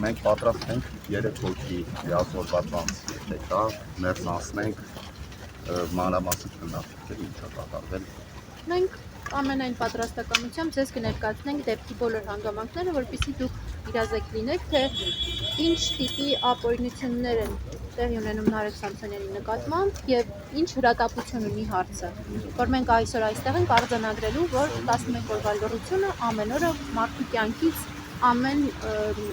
մենք պատրաստ ենք 3 հոգի լիազորված անձ եկա, ներս անցնենք մանրամասն քննարկումների ինչա կատարվել։ Մենք ամենայն պատրաստակամությամբ ձեզ կներկայացնենք դեպքի բոլոր հանգամանքները, որպեսզի դուք իրազեկ լինեք, թե ինչ տիպի ապօրինություններ են տեղի ունենում Նարեկ Սամսոնյանի նկատմամբ եւ ինչ հրատապություն ունի հարցը, որ մենք այսօր այստեղ ենք արձանագրելու, որ 11 օրվա լռությունը ամեն օրը մարդու կյանքից ամեն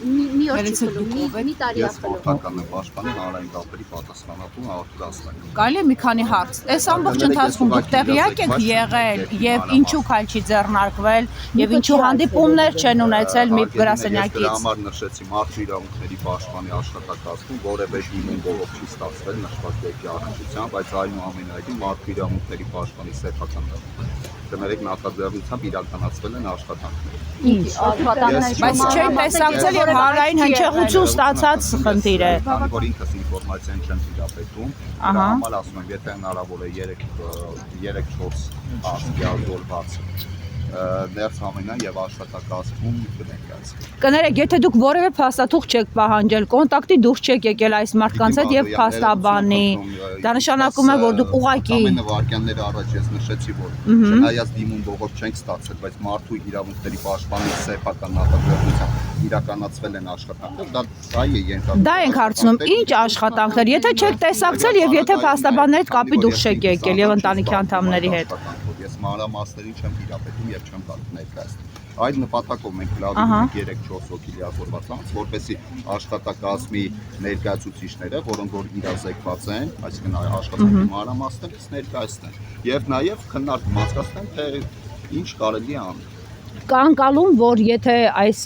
մի օր չի խլում, մի տարի է խլում։ Ես խորհրդական եմ պաշտպանի հանրային կապերի պատասխանատու Արտուր Ասլանյան։ Կարելի է մի քանի հարց։ Այս ամբողջ ընթացքում դուք տեղյակ եք եղել եւ ինչու քայլ չի ձեռնարկվել եւ ինչու հանդիպումներ չեն ունեցել մի գրասենյակից։ Դրա համար նշեցի մարդու իրավունքների պաշտպանի աշխատակազմում որևէ դիմում բողոք չի ստացվել նշված դեպքի առնչությամբ, բայց այնուամենայնիվ մարդու իրավունքների պաշտպանի սեփական կներեք նախաձեռնությամբ իրականացվել են աշխատանքներ։ Ինչ աշխատանքներ, բայց չէ տեսակցել եւ հանրային հնչեղություն ստացած խնդիր է։ Քանի որ ինքս ինֆորմացիան չեմ տիրապետում, դրա համար ասում եմ, եթե հնարավոր է 3-4 ազգի ազգորված ներս համենան եւ աշխատակազմում կներկայացվի։ Կներեք, եթե դուք որևէ փաստաթուղթ չեք պահանջել, կոնտակտի դուրս չեք եկել այս մարդկանց հետ եւ փաստաբանի, դա նշանակում է, որ դուք ուղղակի ամենը վարքյանները առաջ ես նշեցի, որ չնայած դիմում բողոք չենք ստացել, բայց մարդու իրավունքների պաշտպանի սեփական նախաձեռնությամբ իրականացվել են աշխատանքներ, դա է ենթադրվում։ Դա ենք հարցնում, ինչ աշխատանքներ, եթե չեք տեսակցել եւ եթե փաստաբանների հետ կապի դուրս չեք եկել եւ ընտանիքի անդամների հետ։ Ես մանրամասներին չեմ տիրապետում եւ չեմ կարող ներկայացնել։ Այդ նպատակով մենք լավում ենք 3-4 հոգի լիազորված անձ, որպեսզի աշխատակազմի ներկայացուցիչները, որոնք որ իրազեկված են, այսինքն աշխատանքի մանրամասները ներկայացնեն եւ նաեւ քննարկում անցկացնեն, թե ինչ կարելի է անել։ Կանկալում, որ եթե այս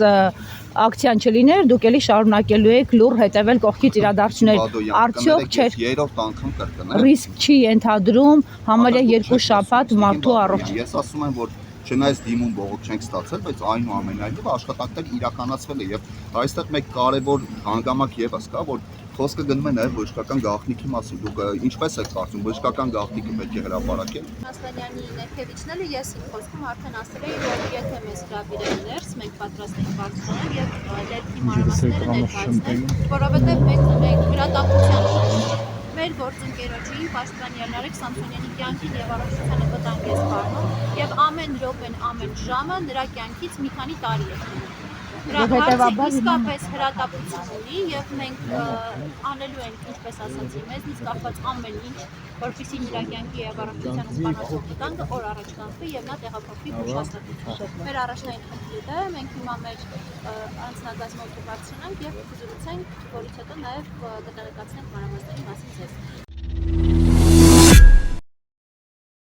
ակցիան չլիներ, դուք էլի շարունակելու եք լուռ հետևել կողքից իրադարձությունների։ Արդյոք չէ երրորդ անգամ կրկնեմ։ Ռիսկ չի ենթադրում համարյա 2 շաբաթ մարդու առողջ։ Ես ասում եմ, որ չնայած դիմում բողոք չենք ստացել, բայց այնուամենայնիվ աշխատանքներ իրականացվել է եւ այստեղ մեկ կարեւոր հանգամանք եւս կա, որ խոսքը գնում է նաեւ բժշկական գաղտնիքի մասին։ Դուք ինչպես եք կարծում, բժշկական գաղտնիքը պետք է հրապարակել։ Ասլանյանի ներքևիչները ես իմ խոսքում արդեն ասել էի, որ եթե մեզ հրավիրեն ներս, մենք պատրաստ ենք բարձրանալ եւ դեպքի մանրամասները ներկայացնել, որովհետեւ մենք հրատապության մեր գործընկերոջի պաշտպանի Նարեկ Սամսոնյանի կյանքին եւ առողջությանը վտանգ է սպառնում եւ ամեն րոպեն, ամեն ժամը նրա կյանքից մի քանի տարի է խլում։ Հետևաբար իսկապես հրատապություն ունի եւ մենք անելու ենք, ինչպես ասացի, մեզնից կախված ամեն ինչ, որպեսզի նրա կյանքի եւ առողջությանը սպառնող վտանգը օր առաջ կանխվի եւ նա տեղափոխվի բուժհաստատություն։ Մեր առաջնային խնդիրը է, մենք հիմա մեր անձնագազմը կբարձրանանք եւ կզրուցենք, որից հետո նաեւ կտեղեկացնենք մանրամասն